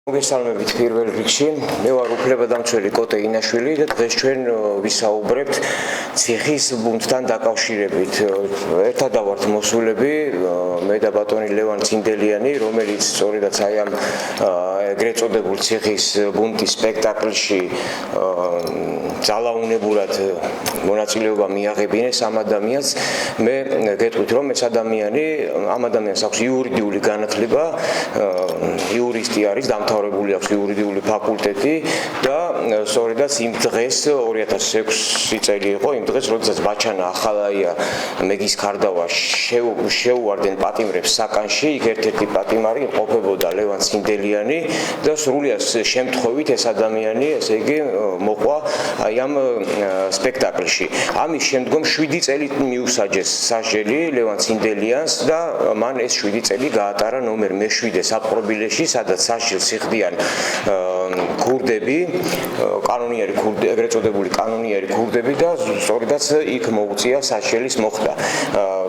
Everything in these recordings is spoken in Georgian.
მოგესალმებით პირველ რიგში. მე ვარ უფლებადამცველი კოტე ინაშვილი და დღეს ჩვენ ვისაუბრებთ ციხის ბუნტთან დაკავშირებით. ერთად ვართ მოსულები, მე და ბატონი ლევან ცინდელიანი, რომელიც სწორედაც აი ამ ეგრეთ წოდებულ ციხის ბუნტის სპექტაკლში ძალაუნებურად მონაწილეობა მიაღებინეს ამ ადამიანს. მე გეტყვით, რომ ეს ადამიანი ამ ადამიანს აქვს იურიდიული განათლება, იურისტი არის, დამთავრებული აქვს იურიდიული ფაკულტეტი და სწორედაც იმ დღეს 2006 წელი იყო, იმ დღეს, როდესაც ბაჩანა ახალაია მეგის ქარდავა შეუვარდნენ პატიმრებს საკანში, იქ ერთ-ერთი პატიმარი ყოფებოდა ლევან ცინდელიანი და სრულიად შემთხვევით ეს ადამიანი, ესე იგი, მოყვა აი ამ სპექტაკლში. ამის შემდგომ 7 წელი მიუსაჯეს სასჯელი ლევან ცინდელიანს და მან ეს 7 წელი გაატარა ნომერ მე-7 საპყრობილეში, სადაც სასჯელს იხდიან ქურდები, კანონიერი ქურდები, ეგრეთ წოდებული კანონიერი ქურდები და სწორედაც იქ მოუწია სასჯელის მოხდა.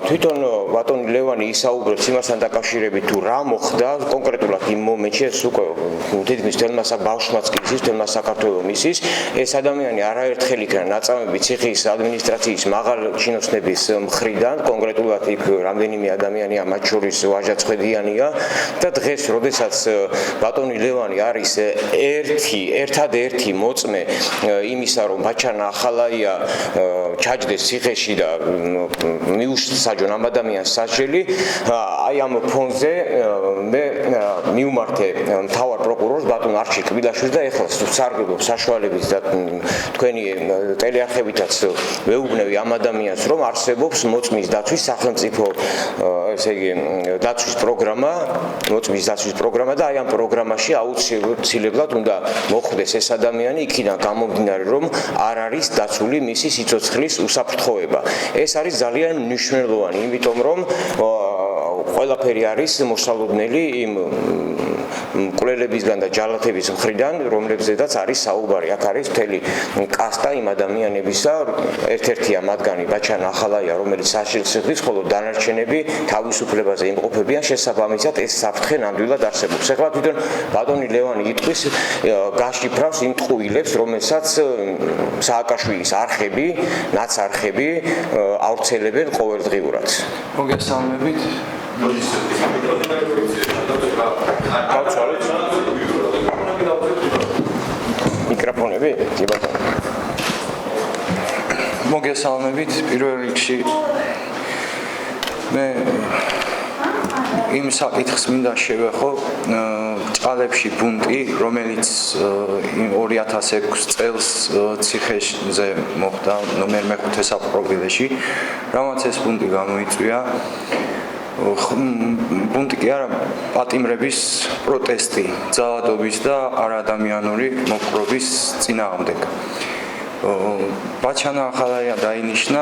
თვითონ ბატონი ლევანი ისაუბრებს იმასთან დაკავშირებით თუ რა მოხდა კონკრეტულად იმ მომენტში, ეს უკვე თითქმის თელმა ბავშვმაც კი ისის, თელმა საქართველოს ისის, ეს ადამიანი არაერთხელ იქნა ნაწამები ციხის ადმინისტრაციის მაღალ ჩინოსნების მხრიდან, კონკრეტულად იქ რამდენიმე ადამიანია, მათ შორის ვაჟა ცხედიანია და დღეს, როდესაც ბატონი ლევანი არის ერთადერთი მოწმე იმისა, რომ ბაჩანა ახალაია ჩაჯდეს ციხეში და მიუსაჯონ ამ ადამიანს სასჯელი, აი ამ ფონზე მე მიუმართე მთავარ პროკურორს ბატონ არჩილ კბილაშვილს და ეხლა სარგებლობ საშუალებით და თქვენი ტელეარხებითაც ვეუბნები ამ ადამიანს, რომ არსებობს მოწმის დაცვის სახელმწიფო ესე იგი დაცვის პროგრამა, მოწმის დაცვის პროგრამა და აი ამ პროგრამაში აუცილებლად უნდა მოხვდეს ეს ადამიანი იქიდან გამომდინარე, რომ არ არის დაცული მისი სიცოცხლის უსაფრთხოება. ეს არის ძალიან მნიშვნელოვანი, იმიტომ რომ ყველაფერი არის მოსალოდნელი იმ მკვლელებისგან და ჯალათების მხრიდან, რომლებზედაც არის საუბარი. აქ არის მთელი კასტა იმ ადამიანებისა, ერთ-ერთია მათგანი ბაჩანა ახალაია, რომელიც სასჯელს იხდის, ხოლო დანარჩენები თავისუფლებაზე იმყოფებიან, შესაბამისად ეს საფრთხე ნამდვილად არსებობს. ეხლა თვითონ ბატონი ლევანი იტყვის, გაშიფრავს იმ ტყუილებს, რომელსაც სააკაშვილის არხები, ნაცარხები ავრცელებენ ყოველდღიურად. მოგესალმებით. მიკროფონები, კი ბატონო. მოგესალმებით. პირველ რიგში მე იმ საკითხს მინდა შევეხო, ჭალებში ბუნტი, რომელიც 2006 წელს ციხეზე მოხდა ნომერ მე-5 საპყრობილეში, რამაც ეს ბუნტი გამოიწვია. ბუნტი კი არა, პატიმრების პროტესტი, ძალადობის და არაადამიანური მოპყრობის წინააღმდეგ. ბაჩანა ახალაია დაინიშნა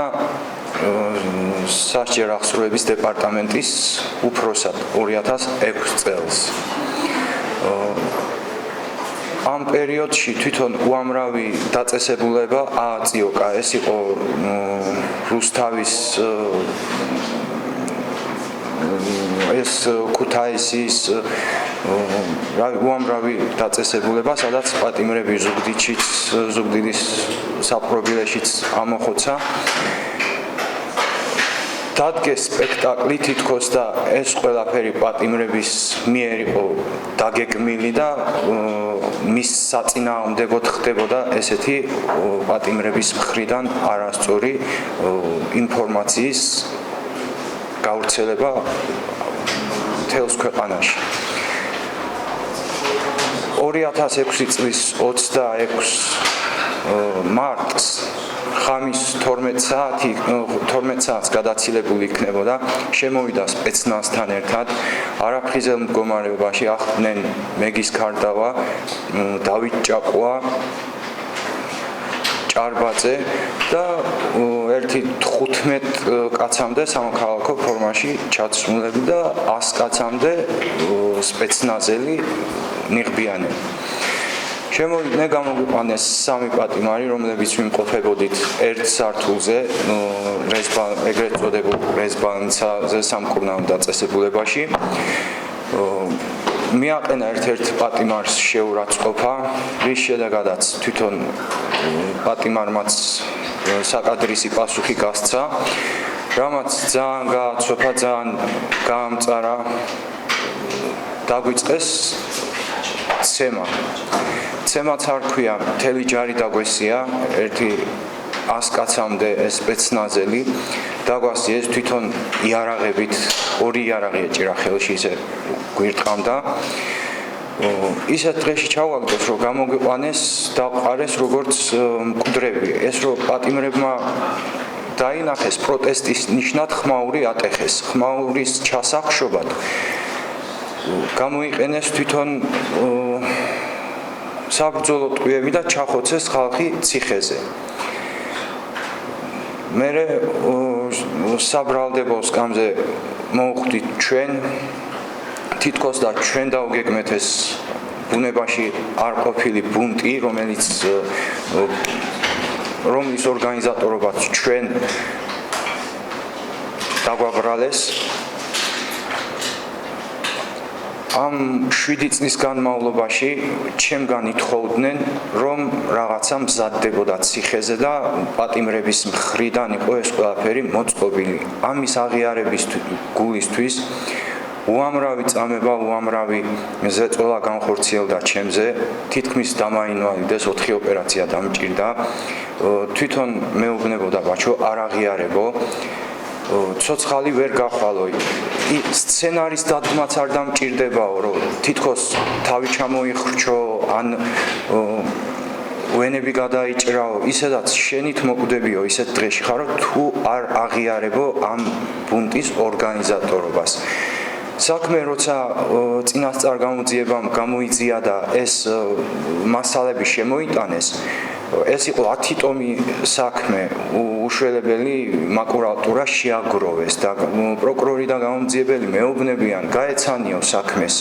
სასჯელ აღსრულების დეპარტამენტის უფროსად 2006 წელს. ამ პერიოდში თვითონ უამრავი დაწესებულება ააწიოკა. ეს იყო რუსთავის ეს ქუთაისის უამრავი დაწესებულება, სადაც პატიმრები ზუგდიდის საპყრობილეშიც ამოხოცა. დადგეს სპექტაკლი თითქოს და ეს ყველაფერი პატიმრების მიერ იყო დაგეგმილი და მის საწინააღმდეგოდ ხდებოდა ესეთი პატიმრების მხრიდან არასწორი ინფორმაციის გავრცელება მთელს ქვეყანაში. 2006 წლის 26 მარტს ხამის 12 საათს გადაცილებული იქნებოდა, შემოვიდა სპეცნაზთან ერთად, არაფრიზელ მდგომარეობაში ახდნენ მეგის ქარდავა, დავით ჭაყვა, ჭარბაძე და ერთი 15 კაცამდე სამოქალაქო ფორმაში ჩაცმულები და 100 კაცამდე სპეცნაზელი ნიღბიანები. შემოვიდნენ, გამოგვიყვანეს 3 პატიმარი, რომლებიც ვიმყოფებოდით ერთ სართულზე, ეგრეთ წოდებულ რეზიდენციაზე სამკურნალო დაწესებულებაში. მიაყენა ერთ-ერთ პატიმარს შეურაცხყოფა, რის შედეგადაც თვითონ პატიმარმაც საკადრისი პასუხი გასცა, რამაც ძალიან გააცოფა, ძალიან გაამწარა, დაგვიწყეს ცემა. ცემაც არ ქვია, მთელი ჯარი დაგვესია, ერთი 100 კაცამდე ეს სპეცნაზელი, დაგვასია ეს თვითონ იარაღებით, 2 იარაღი ეჭირა ხელში, ისე გვირტყამდა. ისეთ დღეში ჩავაგდოს, რომ გამოგვიყვანეს, დავყარეს როგორც მკვდრები. ეს რომ პატიმრებმა დაინახეს პროტესტის ნიშნად ხმაური ატეხეს, ხმაურის ჩასახშობად გამოიყენეს თვითონ საბრძოლო ტყვიები და ჩახოცეს ხალხი ციხეზე. მერე საბრალდებო სკამზე მოვხვდით ჩვენ, თითქოს და ჩვენ დავგეგმეთ ეს ბუნებაში არ ყოფილი ბუნტი, რომლის ორგანიზატორობაც ჩვენ დაგვაბრალეს. ამ 7 წლის განმავლობაში ჩემგან ითხოვდნენ, რომ რაღაცა მზადდებოდა ციხეზე და პატიმრების მხრიდან იყო ეს ყველაფერი მოწყობილი. ამის აღიარების გულისთვის უამრავი წამება, უამრავი ზეწოლა განხორციელდა ჩემზე, თითქმის დამაინვალიდეს 4 ოპერაცია დამჭირდა. თვითონ მეუბნებოდა ბაჩო, არ აღიარებო, ცოცხალი ვერ გახვალო. სცენარის დადგმაც არ დამჭირდებაო, რომ თითქოს თავი ჩამოიხრჩო, ან ვენები გადაიჭრაო, ისედაც შენით მოკვდებიო, ისეთ დღეში ხარო, თუ არ აღიარებო ამ ბუნტის ორგანიზატორობას. საქმე როცა წინასწარ გამოძიებამ გამოიძია და ეს მასალები შემოიტანეს, ეს იყო 10 ტომი საქმე, უშველებელი მაკულატურა შეაგროვეს და პროკურორი და გამომძიებელი მეუბნებიან, გაეცანიო საქმეს.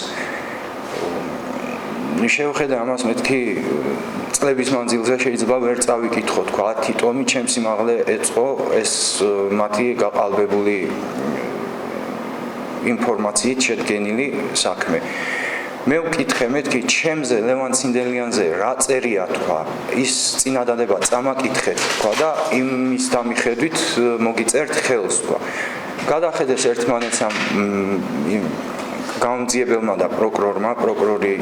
შევხედე ამას მეთქი წლების მანძილზე შეიძლება ვერ წავიკითხო, თქვა 10 ტომი ჩემს სიმაღლე ეწყო ეს მათი გაყალბებული ინფორმაციით შედგენილი საქმე. მე ვკითხე, მეთქი ჩემზე ლევან ცინდელიანზე რა წერია, თქვა, ის წინადადება წამაკითხეთ, თქვა და იმის დამიხედვით მოგიწერთ ხელს, თქვა. გადახედეს ერთმანეთს ამ გამომძიებელმა და პროკურორმა, პროკურორი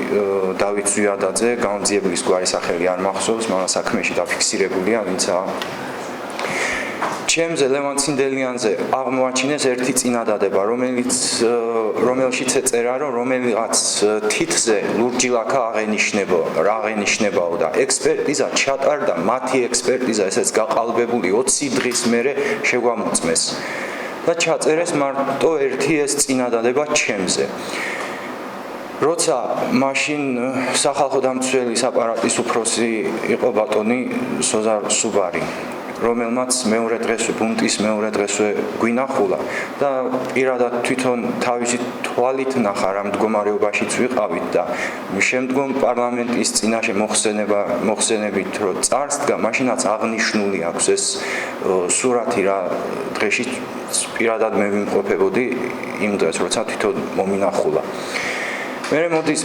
დავით ზვიადაძე, გამომძიებლის გვარი სახელი არ მახსოვს, მაგრამ საქმეში დაფიქსირებულია, ვინცა ჩემზე ლევან ცინდელიანზე აღმოაჩინეს ერთი წინადადება, რომელშიც ეწერა, რომ რომელიღაც თითზე ლურჯი ლაქა აღენიშნებაო და ექსპერტიზა ჩატარდა, მათი ექსპერტიზა ესეც გაყალბებული 20 დღის მერე შეგვამოწმეს და ჩაწერეს მარტო ერთი ეს წინადადება ჩემზე. როცა მაშინ სახალხო დამცველის აპარატის უფროსი იყო ბატონი სოზარ სუბარი, რომელმაც მეორე დღესვე ბუნტის მეორე დღესვე გვინახულა და პირადად თვითონ თავისი თვალით ნახა რა მდგომარეობაშიც ვიყავით და შემდგომ პარლამენტის წინაშე მოხსენებით რომ წარს დგა, მაშინაც აღნიშნული აქვს ეს სურათი რა დღეში პირადად მე ვიმყოფებოდი იმ დღეს, როცა თვითონ მომინახულა. მე მოდის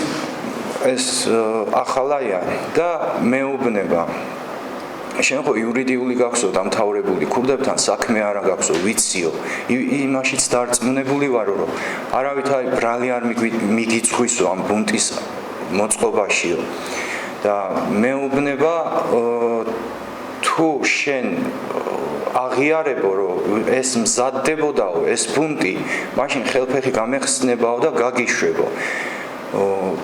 ეს ახალაია და მეუბნება, შენ ხო იურიდიული გაქვსო დამთავრებული, ქურდებთან საქმე არა გაქვსო, ვიციო, იმაშიც დარწმუნებული ვარო, რომ არავითარი ბრალი არ მიგიწხვისო ამ ბუნტის მოწყობაშიო და მეუბნება, თუ შენ აღიარებო, რომ ეს მზადდებოდაო, ეს ბუნტი, მაშინ ხელფეხი გამეხსნებაო და გაგიშვებო.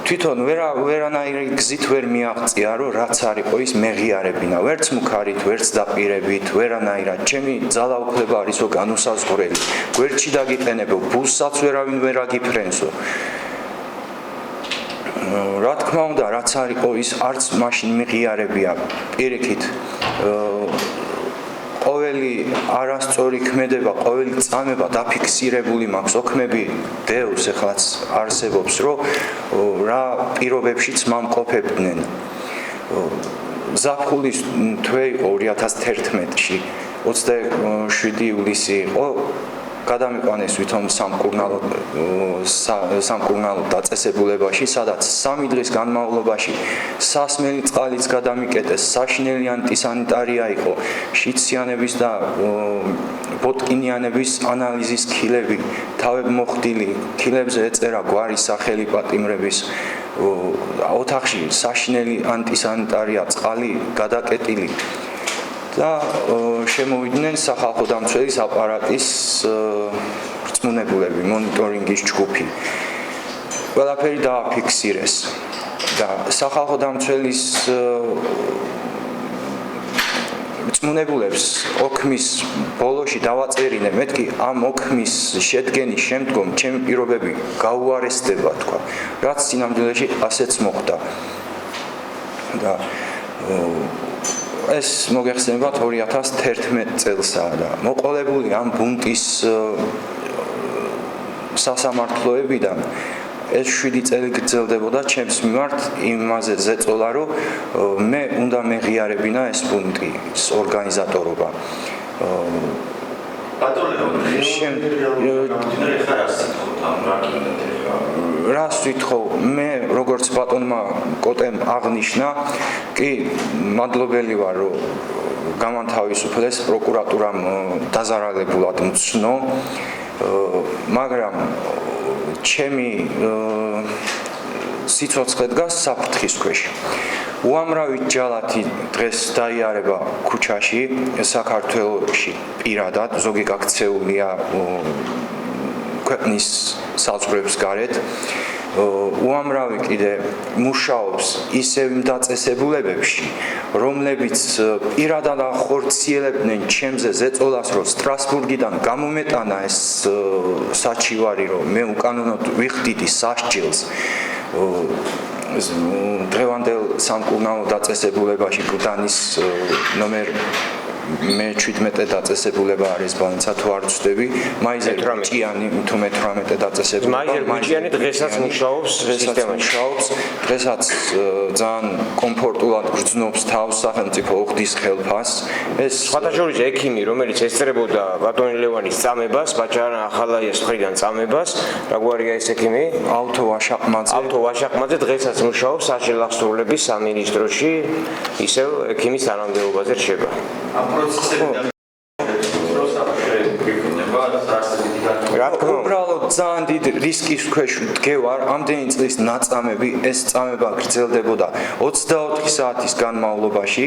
თვითონ ვერანაირი გზით ვერ მიაღწია, რომ რაც არისო ის მეღიარებინა, ვერც მუქარით, ვერც დაპირებით, ვერანაირად. ჩემი ძალაუფლება არისო განუსაზღვრელი. გვერდში დაგიყენებო, ბუსსაც ვერავინ ვერ აგიფრენსო. რა თქმა უნდა, რაც არისო ის არც მაშინ მეღიარებია. პირიქით, ყოველი არასწორი ქმედება, ყოველი წამება დაფიქსირებული მაქვს, ოქმები დევს ეხლაც არსებობს, რომ რა პირობებშიც მამყოფებდნენ. ზაფხულის თვე იყო 2011-ში, 27 ივლისი იყო, გადამიყვანეს ვითომ სამკურნალო დაწესებულებაში, სადაც 3 დღის განმავლობაში სასმელი წყალიც გადამიკეტეს, საშინელი ანტისანიტარია იყო, შიდსიანების და ბოტკინიანების ანალიზის ქილები, თავებმოხდილი, ქილებზე ეწერა გვარი, სახელი, პატიმრების ოთახში საშინელი ანტისანიტარია, წყალი გადაკეტილი და შემოვიდნენ სახალხო დამცველის აპარატის რწმუნებულები, მონიტორინგის ჯგუფი. ყველაფერი დააფიქსირეს და სახალხო დამცველის რწმუნებულებს ოქმის ბოლოში დავაწერინე, მეთქი ამ ოქმის შედგენის შემდგომ ჩემი პირობები გაუარესდება თქვა, რაც სინამდვილეში ასეც მოხდა. და ეს მოგეხსენებათ 2011 წელსაა და მოყოლებული ამ ბუნტის სასამართლოებიდან ეს 7 წელი გრძელდებოდა ჩემს მიმართ იმაზე ზეწოლა, რომ მე უნდა მეღიარებინა ეს ბუნტის ორგანიზატორობა. რას ვითხოვ, მე როგორც ბატონმა კოტემ აღნიშნა, კი მადლობელი ვარ, რომ გამანთავისუფლეს პროკურატურამ დაზარალებულად მცნო, მაგრამ ჩემი სიცოცხლე დგას საფრთხის ქვეშ. უამრავი ჯალათი დღეს დაიარება ქუჩაში, საქართველოში პირადად, ზოგი გაქცეულია ქვეყნის საზღვრებს გარეთ. უამრავი კიდე მუშაობს ისევ იმ დაწესებულებებში, რომლებიც პირადად ახორციელებდნენ ჩემზე ზეწოლას, რომ სტრასბურგიდან გამომეტანა ეს საჩივარი, რომ მე უკანონოდ ვიხდიდი სასჯელს. დღევანდელ სამკურნალო დაწესებულებაში ბუდანის ნომერ მე-17 დაწესებულება არის ბალანსა თუ არ ვწდები, მაიზერ გუჭიანი თუ მე-18 დაწესებულება. მაიზერ გუჭიანი დღესაც მუშაობს სისტემაში. დღესაც ძალიან კომფორტულად გრძნობს თავს სახელმწიფო უხდის ხელფას. ეს სხვათაშორის ექიმი, რომელიც ესწრებოდა ბატონი ლევანის წამებას, ბაჭარა ახალაიას მხრიდან წამებას, რა გვარია ეს ექიმი? ალთო ვაშაყმაძე დღესაც მუშაობს საშელახსოვრების სამინისტროში, ისევ ექიმის თანამდებობაზე რჩება. უბრალოდ ძალიან დიდ რისკის ქვეშ დგევარ, ამდენი წლის ნაწამები, ეს წამება გრძელდებოდა 24 საათის განმავლობაში.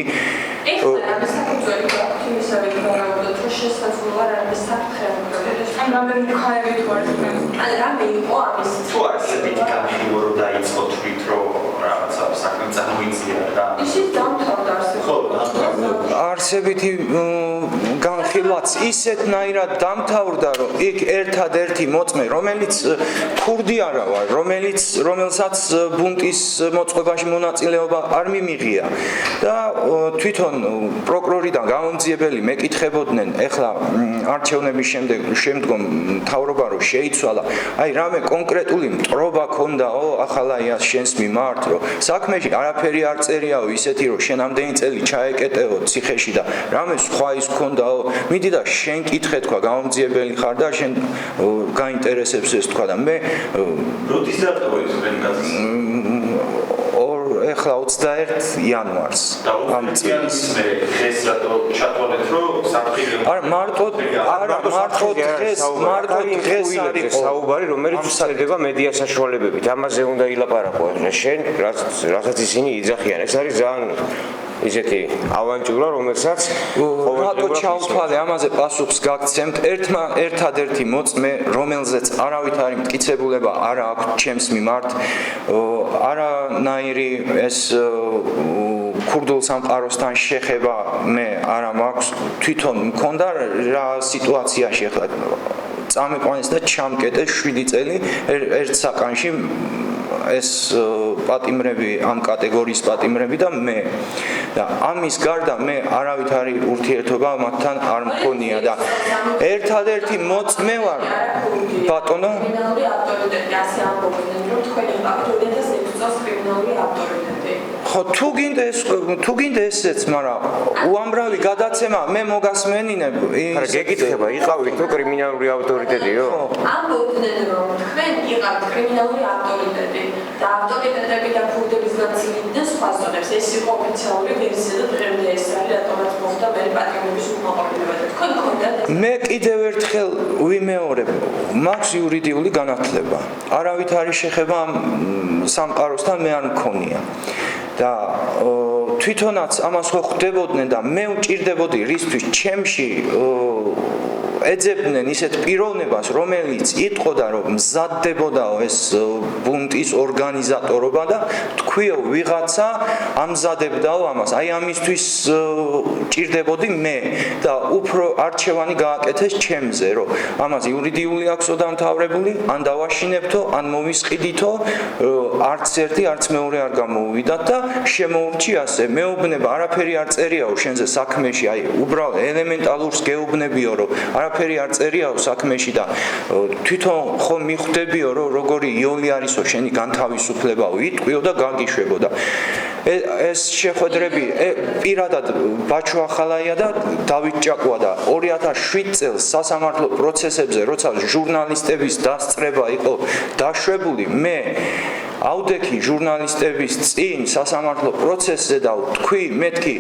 არსებითი განხილვაც ისეთნაირად დამთავრდა, რომ იქ ერთადერთი მოწმე, რომელიც ქურდი არა ვარ, რომელსაც ბუნტის მოწყობაში მონაწილეობა არ მიმიღია და თვითონ პროკურორიდან გამომძიებელი მეკითხებოდნენ, ეხლა არჩევნების შემდგომ მთავრობა რომ შეიცვალა, აი რამე კონკრეტული მტრობა ქონდაო ახალაიას შენს მიმართ, რომ საქმეში არაფერი არ წერიაო ისეთი, რომ შენ ამდენი წელი ჩაეკეტეო ციხეში და რამე სხვა ის ქონდაო, მიდი და შენ კითხე თქვა, გამომძიებელი ხარ და შენ გაინტერესებს ეს თქვა და მე როდის დატოვეთ თქვენი ეხლა 21 იანვარს ამ წელს მე ეს რატო ჩატვალეთ რომ საფრთხე არა მარტო დღეს არის საუბარი, რომელიც უსწრდება მედია საშუალებებით. ამაზე უნდა ილაპარაკო შენ, რასაც ისინი იძახიან. ეს არის ძალიან ისეთი ავანტიურა, რომელსაც რატო ჩავთვალე, ამაზე პასუხს გაგცემთ. ერთადერთი მოწმე, რომელზეც არავითარი მტკიცებულება არ აქვს ჩემს მიმართ, არანაირი ეს ქურდულ სამყაროსთან შეხება მე არ მაქვს. თვითონ მქონდა რა სიტუაციაში ახლა წამიყვანეს და ჩამკეტეს 7 წელი ერთ საკანში ეს პატიმრები, ამ კატეგორიის პატიმრები და მე. და ამის გარდა მე არავითარი ურთიერთობა მათთან არ მქონია და ერთადერთი მოწმე ვარ ბატონო კრიმინალური ავტორიტეტი ასე ამბობდნენ რომ თქვენ იყავით 2006 წელს კრიმინალური ავტორიტეტი ხო თუ გინდა ესეც მაგრამ უამრავი გადაცემა მე მოგასმენინებ არა გეკითხება იყავით თუ კრიმინალური ავტორიტეტიო ამბობდნენ რომ თქვენ იყავით კრიმინალური ავტორიტეტი და ავტორიტეტები და ფუნდების განცდილებიდან სხვა ზონებს ეს იყო ოფიციალური ვერსია და დღემდე ეს არის რატომაც მოხდა მე პატიმრების უკმაყოფილება და თქვენ გქონდათ მე კიდევ ერთხელ ვიმეორებ მაქვს იურიდიული განათლება არავით არის შეხება სამყაროსთან მე არ მქონია და თვითონაც ამას ხო ხვდებოდნენ და მე ვჭირდებოდი რისთვის ჩემში ეძებდნენ ისეთ პიროვნებას რომელიც იტყოდა რომ მზადდებოდაო ეს ბუნტის ორგანიზატორობა და თქვიო ვიღაცა ამზადებდაო ამას აი ამისთვის ჭირდებოდი მე და უფრო არჩევანი გააკეთეს ჩემზე რომ ამას იურიდიული აქსო დამთავრებული ან დავაშინებთო ან მოვისყიდითო არც ერთი არც მეორე არ გამოუვიდათ და შემოურჩი ასე მეუბნება არაფერი არ წერიაო შენზე საქმეში აი უბრალოდ ელემენტალურს გეუბნებიო რომ არაფერი არ წერიაო საქმეში და თვითონ ხო მიხვდებიო რომ როგორი იოლი არისო შენი განთავისუფლებაო იტყვიო და გაგიშვებო და ეს შეხვედრები პირადად ბაჩო ახალაია და დავით ჭაკვა და 2007 წელს სასამართლო პროცესებზე როცა ჟურნალისტების დასწრება იყო დაშვებული მე აუდექი ჟურნალისტების წინ სასამართლო პროცესზე და თქვი მეთქი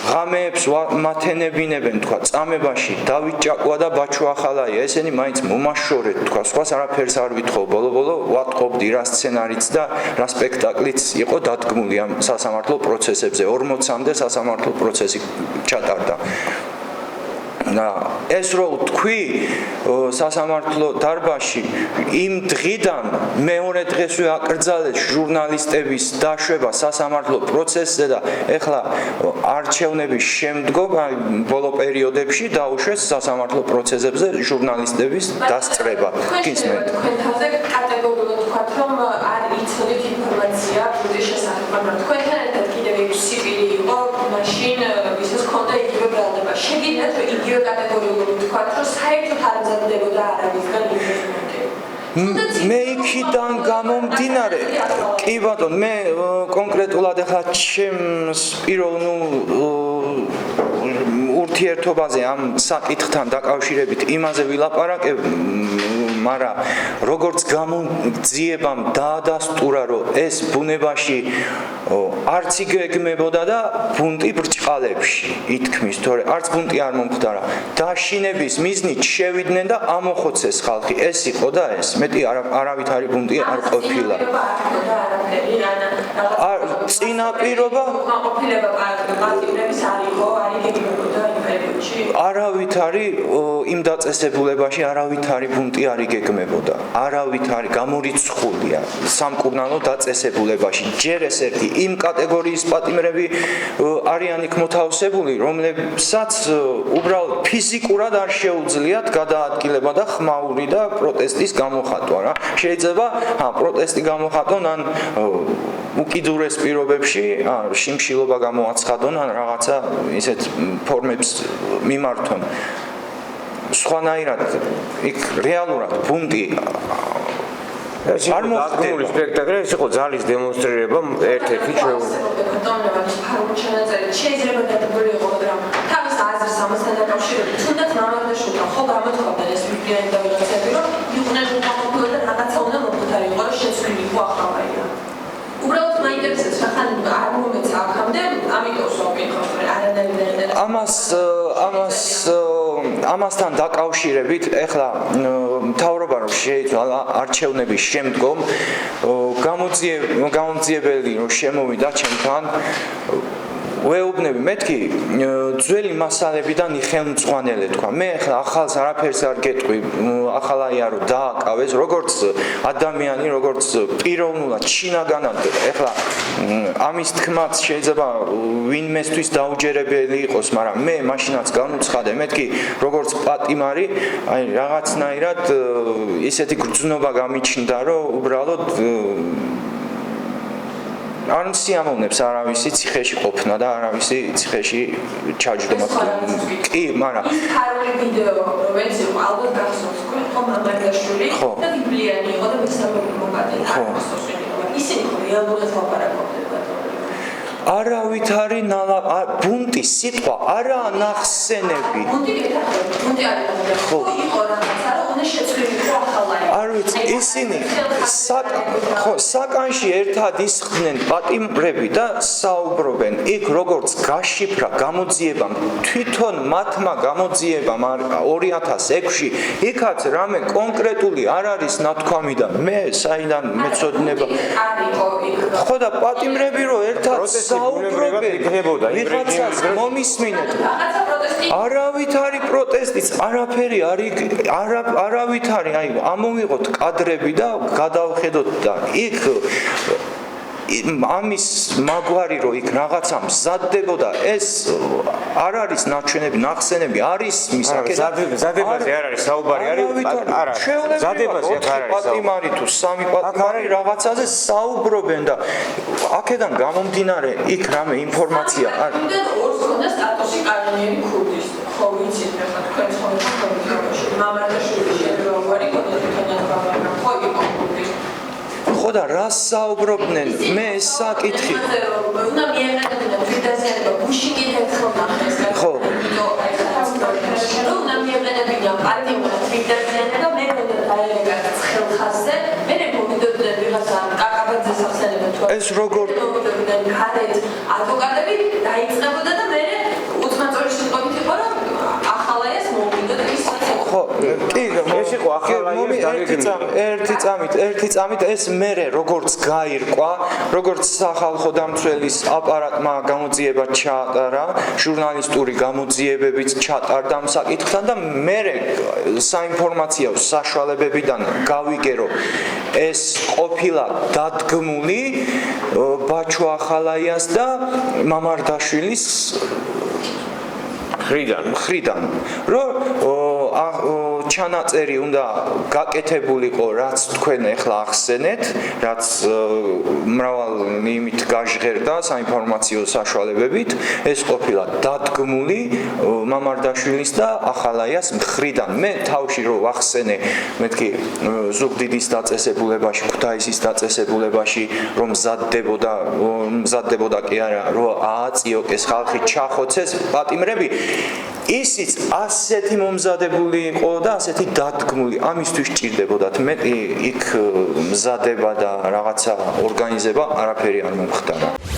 ღამეებს მათენებინებენ თქვა წამებაში დავით ჭაკვა და ბაჩო ახალაია ესენი მაინც მომაშორეთ თქვა სხვას არაფერს არ ვითხოვ ბოლო ვატყობდი რა სცენარიც და რა სპექტაკლიც იყო დადგმული ამ სასამართლო პროცესებზე 40-მდე სასამართლო პროცესი ჩატარდა და ეს რო თქვი სასამართლო დარბაზში იმ დღიდან მეორე დღესვე აკრძალეს ჟურნალისტების დაშვება სასამართლო პროცესზე და ეხლა არჩევნების შემდგომ აი ბოლო პერიოდებში დაუშვეს სასამართლო პროცესებზე ჟურნალისტების დასწრება გისმენთ თქვენ თავზე კატეგორიულად ვთქვათ რომ არ იცოდით ინფორმაცია ბუნტის შესახებ მაგრამ თქვენთან ერთად კიდევ 6 პირი იყო მაშინ ვისაც ჰქონდა იგივე ბრალდება შეგიძლიათ რომ იგივე კატეგორიულად ვთქვათ რომ საერთოდ არ მზადდებოდა არავისგან ინფორმაცია მე იქიდან გამომდინარე კი ბატონ მე კონკრეტულად ახლა ჩემს პიროვნულ ურთიერთობაზე ამ საკითხთან დაკავშირებით იმაზე ვილაპარაკებ მაგრამ როგორც გამოძიებამ დაადასტურა რომ ეს ბუნებაში არც იგეგმებოდა და ბუნტი ბრჭყალებში ითქმის თორე არც ბუნტი არ მომხდარა დაშინების მიზნით შევიდნენ და ამოხოცეს ხალხი ეს იყო და ეს მეტი არავითარი ბუნტი არ ყოფილა წინაპირობა უკმაყოფილება პატიმრების არ იყო არ იგეგმებოდა იმ პერიოდში არავითარი იმ დაწესებულებაში არავითარი ბუნტი არ იგეგმებოდა არავითარი გამორიცხულია სამკურნალო დაწესებულებაში ჯერ ეს ერთი იმ კატეგორიის პატიმრები არიან იქ მოთავსებული რომლებსაც უბრალოდ ფიზიკურად არ შეუძლიათ გადაადგილება და ხმაური და პროტესტის გამოხატვა რა შეიძლება პროტესტი გამოხატონ ან უკიდურეს პირობებში შიმშილობა გამოაცხადონ ან რაღაცა ისეთ ფორმებს მიმართონ სხვანაირად იქ რეალურად ბუნტი არ მოხდება სპექტაკლი ეს იყო ძალის დემონსტრირება ერთ-ერთი შეიძლება დადებული იყო მაგრამ თავის აზრს ამასთან დაკავშირებით თუნდაც მამარდაშვილმა ხო გამოთქვამდნენ ეს ვიდეო და ვიღაცები რომ იყვნენ უკმაყოფილება და რაღაცა უნდა მოხდარიყო რომ შეცვლილი იყო ახალაია უბრალოდ მაინტერესებს რა ხან არ მომეცა აქამდე ამიტომ ვაკითხავ რომ არანაირად ამასთან დაკავშირებით ეხლა მთავრობა რომ შეიცვალა არჩევნების შემდგომ გამოძიებელი რომ შემოვიდა ჩემთან ვეუბნები მეთქი ძველი მასალებიდან იხელმძღვანელე თქვა მე ახლა ახალს არაფერს არ გეტყვი ახალაია რომ დააკავეს როგორც ადამიანი როგორც პიროვნულად შინაგანად ახლა ამის თქმაც შეიძლება ვინმესთვის დაუჯერებელი იყოს მაგრამ მე მაშინაც განუცხადე მეთქი როგორც პატიმარი აი რაღაცნაირად ისეთი გრძნობა გამიჩნდა რომ უბრალოდ არ მსიამოვნებს არავისი ციხეში ყოფნა და არავისი ციხეში ჩაჯდომა. კი, მაგრამ ის ქარული ვიდეო, რომელიც იყო ალბათ გახსოვს, ხო მამარდაშვილი და ბიბლიანი იყო და მესამეობრივი მომყარდე თარგმნოსი. ისინი რეალურად ლაპარაკობდნენ. არავითარი ბუნტი სიტყვა არაა ნახსენები. ბუნტი არის. ხო, იყო რაღაცა, უნდა შეცვლილიყო ახალაი. არ ვიცი, ისინი საკანში ერთად ისხდნენ პატიმრები და საუბრობენ. იქ როგორც გაშიფრა გამოძიებამ, თვითონ მათმა გამოძიებამ 2006-ში იქაც რამე კონკრეტული არ არის ნათქვამი და მე საიდან მეცოდნება. ხო და პატიმრები რო ერთად საუბრობენ, ვიღაცას მომისმინეთ. არავითარი პროტესტიც, არაფერი არავითარი, აი ამოვიღოთ კადრები და გადავხედოთ და იქ ამის მაგვარი რო იქ რაღაცა მზადდებოდა, ეს არ არის ნაჩვენები, ნახსენები არის მისაკე ზადებაზე არ არის საუბარი, არის არა. ზადებაზე არ არის პატიმარი თუ სამი პატიმარი რაღაცაზე საუბრობენ და აქედან გამომდინარე იქ რამე ინფორმაცია არ არის. ორს ქონდა სტატუსი კანონიერი ქურდის. ხო ვიცით ახლა თქვენ ცხოვრობთ მამარდაშვილი შეიძლება უარი ქონდა თვითონაც ბაბა ხო იყო ქურდი. ხო და რა საუბრობდნენ მე ეს საკითხი უნდა მიეღებინა თვითდაზიანება გუში კიდევ ერთხელ ნახეს ხო უნდა მიეღებინა პარტიულ თვითდაზიანება მე მგონია დაერეკა ხელხასზე მე მოგდებდნენ ვიღაცა კაკაბაძეს ახსენებენ თუ ეს როგორ მოგდებდნენ გარეთ ადვოკატები დაიწყებოდა და მე უცნაური სიტყვებით იყო რომ ახალაიას მოვიდა და ის ხო კი ეს იყო ერთი წამით ეს მერე როგორც გაირკვა როგორც სახალხო დამცველის აპარატმა გამოძიება ჩაატარა ჟურნალისტური გამოძიებებიც ჩატარდა ამ საკითხთან და მერე საინფორმაციო საშუალებებიდან გავიგე რომ ეს ყოფილა დადგმული ბაჩო ახალაიას და მამარდაშვილის ხრიდან რომ ჩანაწერი უნდა გაკეთებულიყო რაც თქვენ ახლა ახსენეთ რაც მრავალ იმით გაჟღერდა საინფორმაციო საშუალებებით ეს ყოფილა დადგმული მამარდაშვილის და ახალაიას მხრიდან მე თავში რომ ვახსენე მეთქი ზუგდიდის დაწესებულებაში ქუთაისის დაწესებულებაში რომ მზადდებოდა კი არა რომ ააწიოკეს ხალხი ჩახოცეს პატიმრები ისიც ასეთი მომზადებული იყო და ასეთი დადგმული ამისთვის ჭირდებოდათ მეტი იქ მზადება და რაღაცა ორგანიზება არაფერი არ მომხდარა